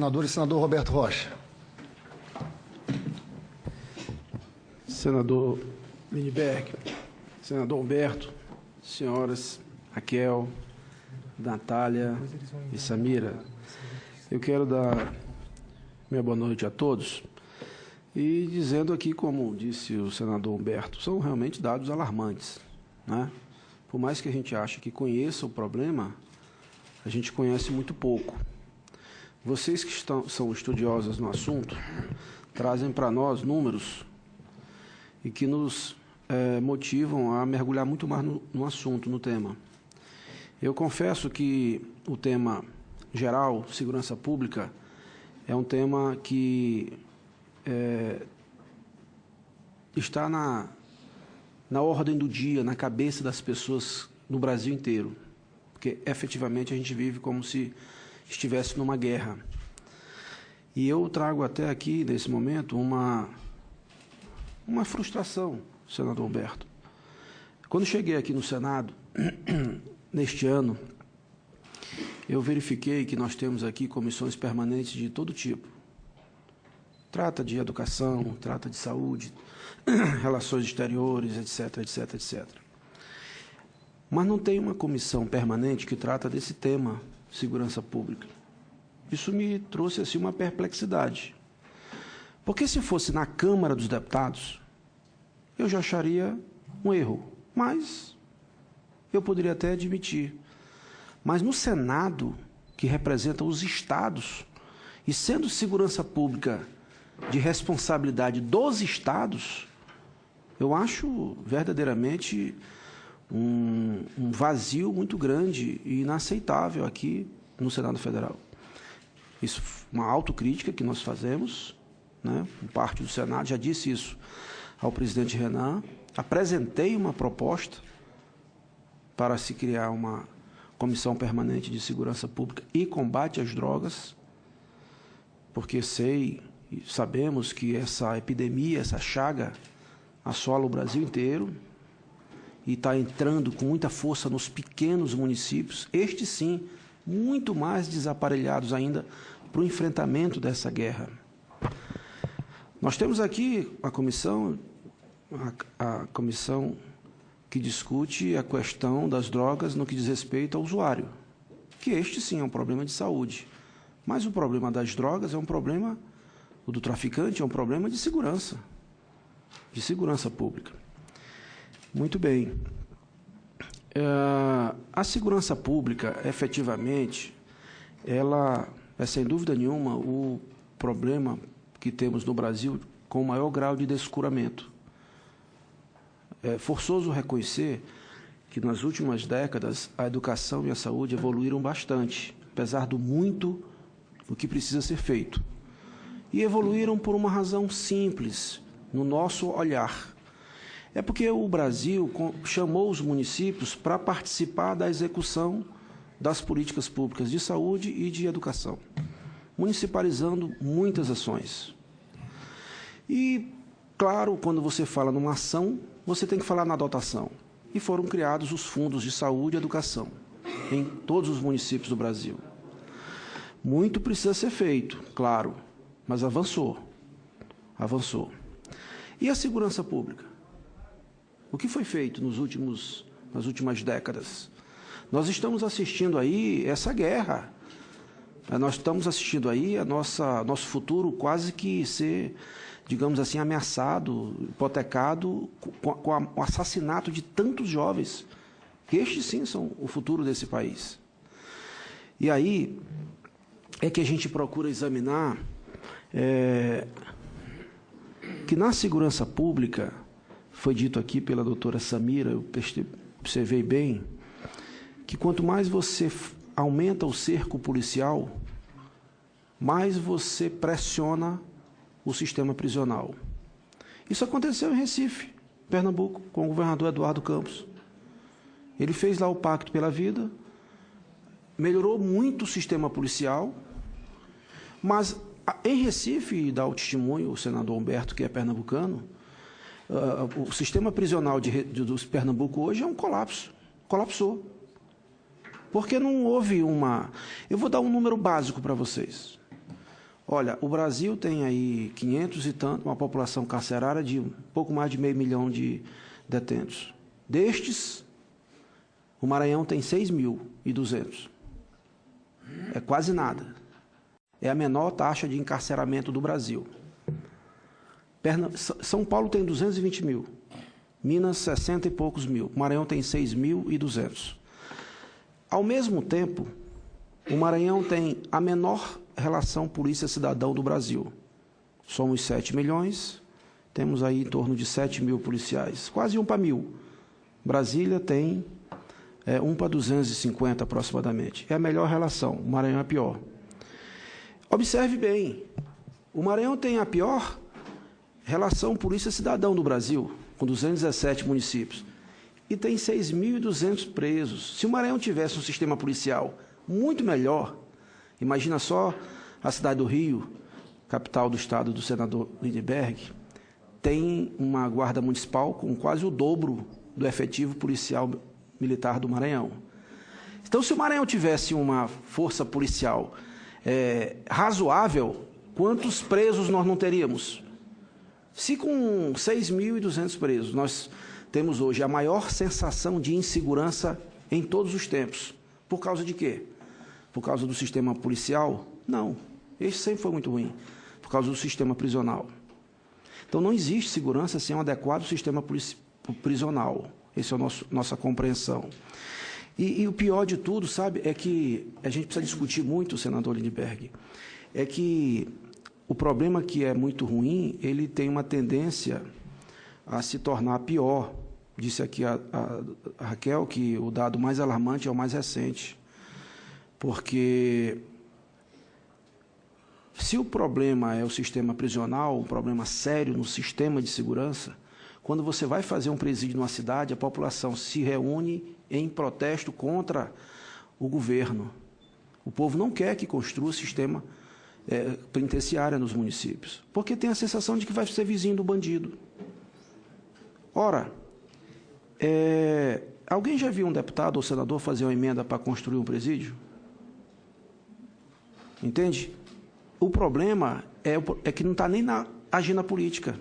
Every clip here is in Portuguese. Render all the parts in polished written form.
Senador e senador Roberto Rocha. Senador Lindbergh, senador Humberto, senhoras Raquel, Natália e Samira, eu quero dar minha boa noite a todos e dizendo aqui, como disse o senador Humberto, são realmente dados alarmantes, né? Por mais que a gente ache que conheça o problema, a gente conhece muito pouco. Vocês que são estudiosos no assunto, trazem para nós números e que nos motivam a mergulhar muito mais no assunto, no tema. Eu confesso que o tema geral, segurança pública, é um tema que está na ordem do dia, na cabeça das pessoas no Brasil inteiro, porque efetivamente a gente vive como se estivesse numa guerra. E eu trago até aqui, nesse momento, uma frustração, senador Humberto. Quando cheguei aqui no Senado, neste ano, eu verifiquei que nós temos aqui comissões permanentes de todo tipo. Trata de educação, trata de saúde, relações exteriores, etc, etc, etc. Mas não tem uma comissão permanente que trata desse tema, segurança pública. Isso me trouxe assim uma perplexidade. Porque se fosse na Câmara dos Deputados, eu já acharia um erro, mas eu poderia até admitir. Mas no Senado, que representa os estados, e sendo segurança pública de responsabilidade dos estados, eu acho verdadeiramente um vazio muito grande e inaceitável aqui no Senado Federal. Isso é uma autocrítica que nós fazemos, né? Parte do Senado, já disse isso ao presidente Renan, apresentei uma proposta para se criar uma comissão permanente de segurança pública e combate às drogas, porque sabemos que essa epidemia, essa chaga, assola o Brasil inteiro e está entrando com muita força nos pequenos municípios, estes sim, muito mais desaparelhados ainda para o enfrentamento dessa guerra. Nós temos aqui a comissão que discute a questão das drogas no que diz respeito ao usuário, que este sim é um problema de saúde, mas o problema das drogas é um problema, o do traficante é um problema de segurança pública. Muito bem. A segurança pública, efetivamente, ela é, sem dúvida nenhuma, o problema que temos no Brasil com o maior grau de descuramento. É forçoso reconhecer que, nas últimas décadas, a educação e a saúde evoluíram bastante, apesar do muito o que precisa ser feito. E evoluíram por uma razão simples, no nosso olhar. É porque o Brasil chamou os municípios para participar da execução das políticas públicas de saúde e de educação, municipalizando muitas ações. E, claro, quando você fala numa ação, você tem que falar na dotação. E foram criados os fundos de saúde e educação em todos os municípios do Brasil. Muito precisa ser feito, claro, mas avançou. E a segurança pública? O que foi feito nas últimas décadas? Nós estamos assistindo aí essa guerra. Nós estamos assistindo aí nosso futuro quase que ser, digamos assim, ameaçado, hipotecado com o assassinato de tantos jovens, que estes sim são o futuro desse país. E aí é que a gente procura examinar que na segurança pública, foi dito aqui pela doutora Samira, eu observei bem, que quanto mais você aumenta o cerco policial, mais você pressiona o sistema prisional. Isso aconteceu em Recife, Pernambuco, com o governador Eduardo Campos. Ele fez lá o Pacto pela Vida, melhorou muito o sistema policial, mas em Recife, e dá o testemunho o senador Humberto, que é pernambucano, o sistema prisional do Pernambuco hoje é um colapso. Colapsou. Porque não houve uma... Eu vou dar um número básico para vocês. Olha, o Brasil tem aí 500 e tanto, uma população carcerária de um pouco mais de 500 mil de detentos. Destes, o Maranhão tem 6.200. É quase nada. É a menor taxa de encarceramento do Brasil. São Paulo tem 220 mil. Minas, 60 e poucos mil. O Maranhão tem 6.200. Ao mesmo tempo, o Maranhão tem a menor relação polícia-cidadão do Brasil. Somos 7 milhões, temos aí em torno de 7 mil policiais, quase 1 para 1.000. Brasília tem 1 para 250 aproximadamente. É a melhor relação, o Maranhão é a pior. Observe bem, o Maranhão tem a pior relação polícia-cidadão do Brasil, com 217 municípios, e tem 6.200 presos. Se o Maranhão tivesse um sistema policial muito melhor, imagina só a cidade do Rio, capital do estado do senador Lindbergh, tem uma guarda municipal com quase o dobro do efetivo policial militar do Maranhão. Então, se o Maranhão tivesse uma força policial razoável, quantos presos nós não teríamos? Se com 6.200 presos, nós temos hoje a maior sensação de insegurança em todos os tempos. Por causa de quê? Por causa do sistema policial? Não, esse sempre foi muito ruim. Por causa do sistema prisional. Então, não existe segurança sem um adequado sistema prisional. Essa é a nossa compreensão. E o pior de tudo, sabe, é que a gente precisa discutir muito, senador Lindbergh, é que o problema que é muito ruim, ele tem uma tendência a se tornar pior. Disse aqui a Raquel que o dado mais alarmante é o mais recente. Porque se o problema é o sistema prisional, um problema sério no sistema de segurança, quando você vai fazer um presídio numa cidade, a população se reúne em protesto contra o governo. O povo não quer que construa sistema penitenciário nos municípios, porque tem a sensação de que vai ser vizinho do bandido. Ora, alguém já viu um deputado ou senador fazer uma emenda para construir um presídio? Entende? O problema é que não está nem na agenda política.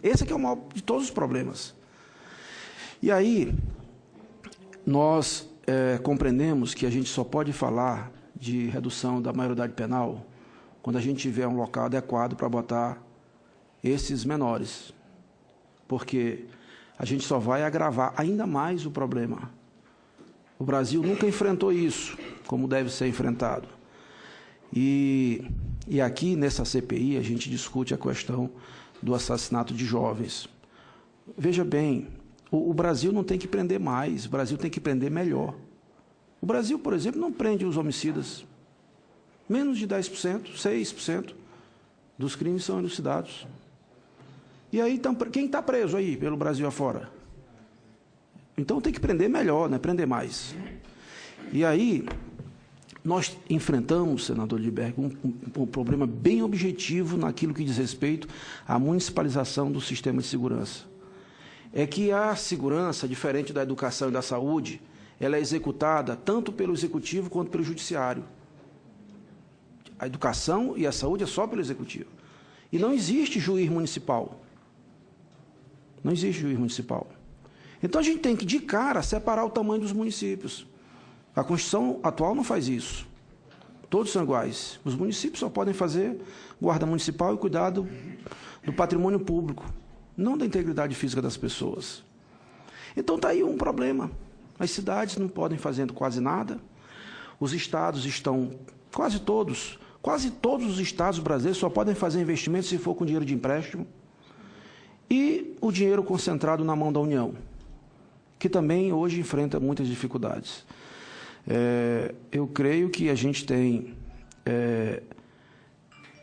Esse aqui é o maior de todos os problemas. E aí, nós compreendemos que a gente só pode falar de redução da maioridade penal quando a gente tiver um local adequado para botar esses menores. Porque a gente só vai agravar ainda mais o problema. O Brasil nunca enfrentou isso, como deve ser enfrentado. E aqui, nessa CPI, a gente discute a questão do assassinato de jovens. Veja bem, o Brasil não tem que prender mais, o Brasil tem que prender melhor. O Brasil, por exemplo, não prende os homicidas. Menos de 10%, 6% dos crimes são elucidados. E aí, então, quem está preso aí pelo Brasil afora? Então tem que prender melhor, não é prender mais. E aí, nós enfrentamos, senador Lindbergh, um problema bem objetivo naquilo que diz respeito à municipalização do sistema de segurança. É que a segurança, diferente da educação e da saúde, ela é executada tanto pelo executivo quanto pelo judiciário. A educação e a saúde é só pelo executivo. E não existe juiz municipal. Não existe juiz municipal. Então, a gente tem que, de cara, separar o tamanho dos municípios. A Constituição atual não faz isso. Todos são iguais. Os municípios só podem fazer guarda municipal e cuidado do patrimônio público, não da integridade física das pessoas. Então, está aí um problema. As cidades não podem fazer quase nada. Os estados estão, quase todos os estados brasileiros só podem fazer investimentos se for com dinheiro de empréstimo. E o dinheiro concentrado na mão da União, que também hoje enfrenta muitas dificuldades. Eu creio que a gente tem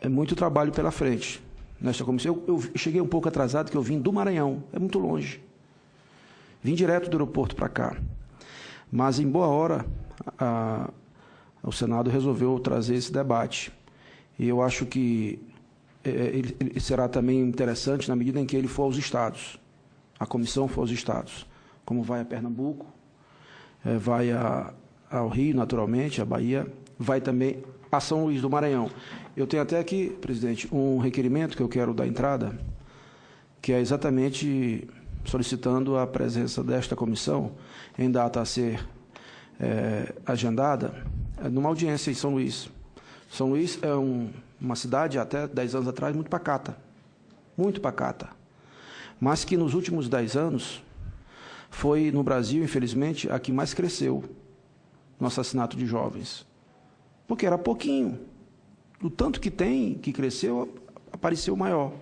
muito trabalho pela frente nesta comissão. Eu cheguei um pouco atrasado, que eu vim do Maranhão, é muito longe. Vim direto do aeroporto para cá. Mas, em boa hora, o Senado resolveu trazer esse debate. E eu acho que ele será também interessante na medida em que ele for aos estados. A comissão for aos estados. Como vai a Pernambuco, vai ao Rio, naturalmente, a Bahia, vai também a São Luís do Maranhão. Eu tenho até aqui, presidente, um requerimento que eu quero dar entrada, que é exatamente solicitando a presença desta comissão, em data a ser agendada, numa audiência em São Luís. São Luís é uma cidade, até 10 anos atrás, muito pacata, mas que nos últimos 10 anos foi, no Brasil, infelizmente, a que mais cresceu no assassinato de jovens. Porque era pouquinho. Do tanto que tem, que cresceu, apareceu maior.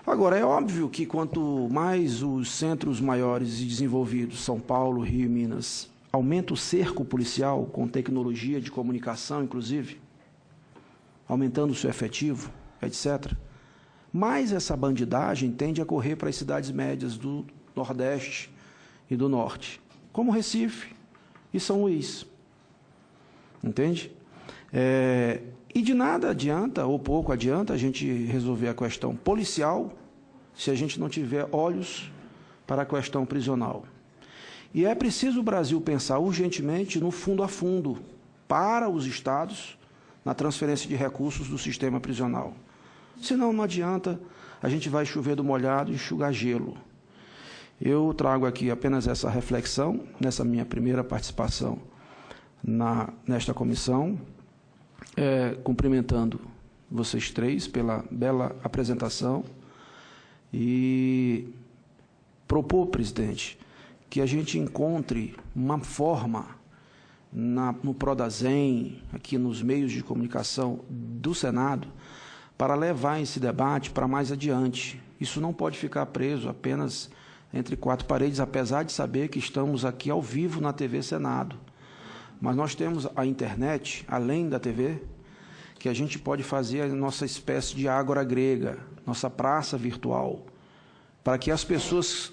Agora, é óbvio que quanto mais os centros maiores e desenvolvidos, São Paulo, Rio e Minas, aumenta o cerco policial, com tecnologia de comunicação, inclusive, aumentando o seu efetivo, etc., mais essa bandidagem tende a correr para as cidades médias do Nordeste e do Norte, como Recife e São Luís. Entende? E de nada adianta, ou pouco adianta, a gente resolver a questão policial se a gente não tiver olhos para a questão prisional. E é preciso o Brasil pensar urgentemente no fundo a fundo para os estados na transferência de recursos do sistema prisional. Senão, não adianta, a gente vai chover do molhado e enxugar gelo. Eu trago aqui apenas essa reflexão, nessa minha primeira participação nesta comissão, cumprimentando vocês três pela bela apresentação e propor, presidente, que a gente encontre uma forma no Prodazem, aqui nos meios de comunicação do Senado, para levar esse debate para mais adiante. Isso não pode ficar preso apenas entre quatro paredes, apesar de saber que estamos aqui ao vivo na TV Senado. Mas nós temos a internet, além da TV, que a gente pode fazer a nossa espécie de ágora grega, nossa praça virtual, para que as pessoas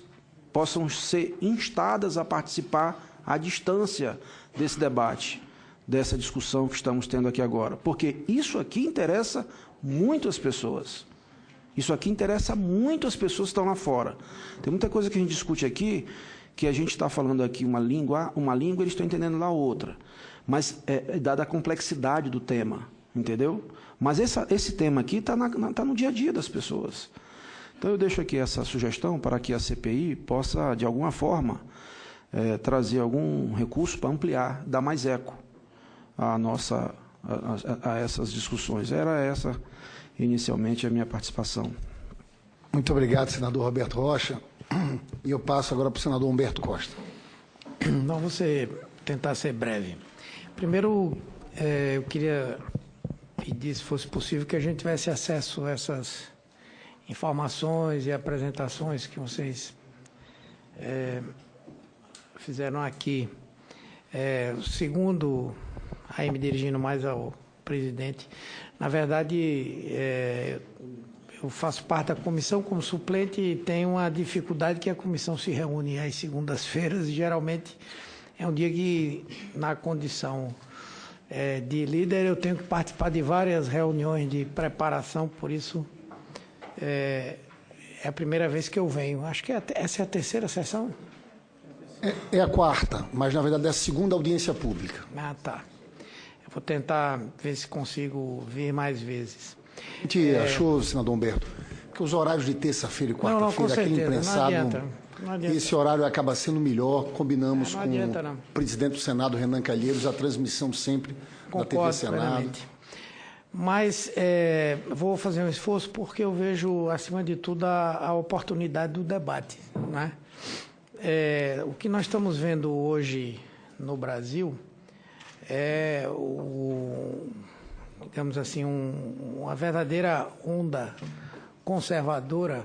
possam ser instadas a participar à distância desse debate, dessa discussão que estamos tendo aqui agora. Porque isso aqui interessa muito as pessoas. Isso aqui interessa muito as pessoas que estão lá fora. Tem muita coisa que a gente discute aqui, que a gente está falando aqui uma língua, eles estão entendendo lá outra. Mas dada a complexidade do tema, entendeu? Mas esse tema aqui está no dia a dia das pessoas. Então, eu deixo aqui essa sugestão para que a CPI possa, de alguma forma, trazer algum recurso para ampliar, dar mais eco a essas discussões. Era essa, inicialmente, a minha participação. Muito obrigado, senador Roberto Rocha. E eu passo agora para o senador Humberto Costa. Não, vou tentar ser breve. Primeiro, eu queria pedir, se fosse possível, que a gente tivesse acesso a essas informações e apresentações que vocês fizeram aqui. Segundo, aí me dirigindo mais ao presidente, na verdade, eu faço parte da comissão como suplente e tenho uma dificuldade que a comissão se reúne às segundas-feiras e geralmente é um dia que, na condição de líder, eu tenho que participar de várias reuniões de preparação, por isso é a primeira vez que eu venho. Acho que essa é a terceira sessão? É a quarta, mas na verdade é a segunda audiência pública. Ah, tá. Eu vou tentar ver se consigo vir mais vezes. A gente achou, senador Humberto, que os horários de terça-feira e quarta-feira, aquele imprensado, não adianta. Esse horário acaba sendo melhor. Combinamos com não. o presidente do Senado, Renan Calheiros, a transmissão sempre da TV Senado. Plenamente. Mas vou fazer um esforço porque eu vejo, acima de tudo, a oportunidade do debate, né? O que nós estamos vendo hoje no Brasil é, digamos assim, uma verdadeira onda conservadora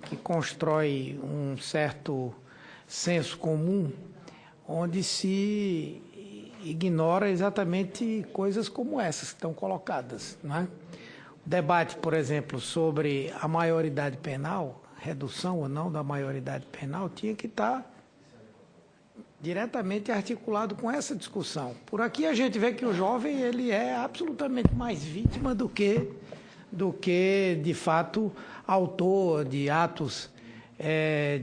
que constrói um certo senso comum, onde se ignora exatamente coisas como essas que estão colocadas, não é? O debate, por exemplo, sobre a maioridade penal, redução ou não da maioridade penal, tinha que estar diretamente articulado com essa discussão. Por aqui a gente vê que o jovem ele é absolutamente mais vítima do que de fato, autor de atos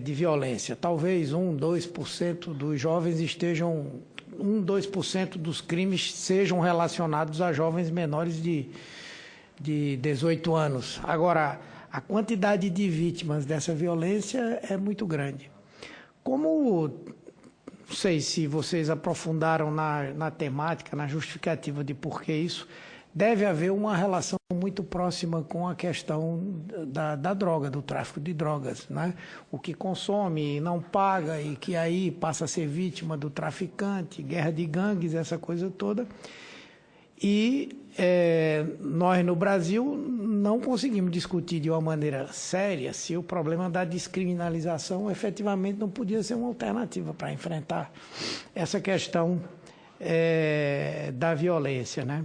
de violência. Talvez 1, 2% dos jovens estejam 2% dos crimes sejam relacionados a jovens menores de 18 anos. Agora, a quantidade de vítimas dessa violência é muito grande. Como, não sei se vocês aprofundaram na temática, na justificativa de por que isso, deve haver uma relação muito próxima com a questão da droga, do tráfico de drogas, né? O que consome e não paga e que aí passa a ser vítima do traficante, guerra de gangues, essa coisa toda. E nós no Brasil não conseguimos discutir de uma maneira séria se o problema da descriminalização efetivamente não podia ser uma alternativa para enfrentar essa questão da violência, né?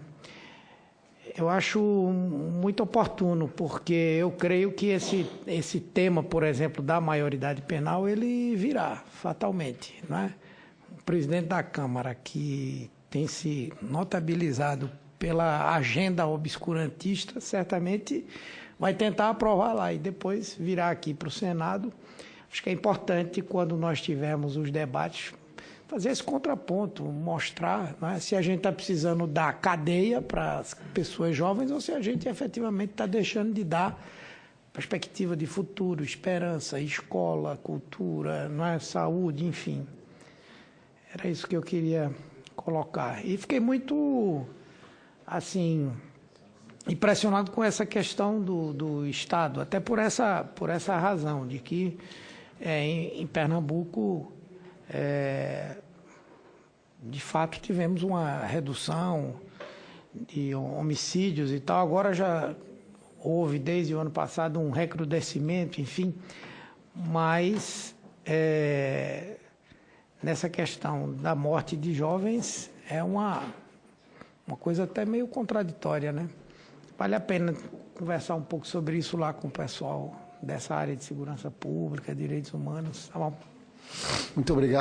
Eu acho muito oportuno, porque eu creio que esse tema, por exemplo, da maioridade penal, ele virá fatalmente, né? O presidente da Câmara, que tem se notabilizado pela agenda obscurantista, certamente vai tentar aprovar lá e depois virá aqui para o Senado. Acho que é importante, quando nós tivermos os debates, fazer esse contraponto, mostrar, né, se a gente está precisando dar cadeia para as pessoas jovens ou se a gente efetivamente está deixando de dar perspectiva de futuro, esperança, escola, cultura, né, saúde, enfim. Era isso que eu queria colocar. E fiquei muito, assim, impressionado com essa questão do Estado, até por essa razão, de que em Pernambuco, de fato, tivemos uma redução de homicídios e tal. Agora já houve, desde o ano passado, um recrudescimento, enfim, mas nessa questão da morte de jovens é uma coisa até meio contraditória, né? Vale a pena conversar um pouco sobre isso lá com o pessoal dessa área de segurança pública, direitos humanos. Tá bom? Muito obrigado.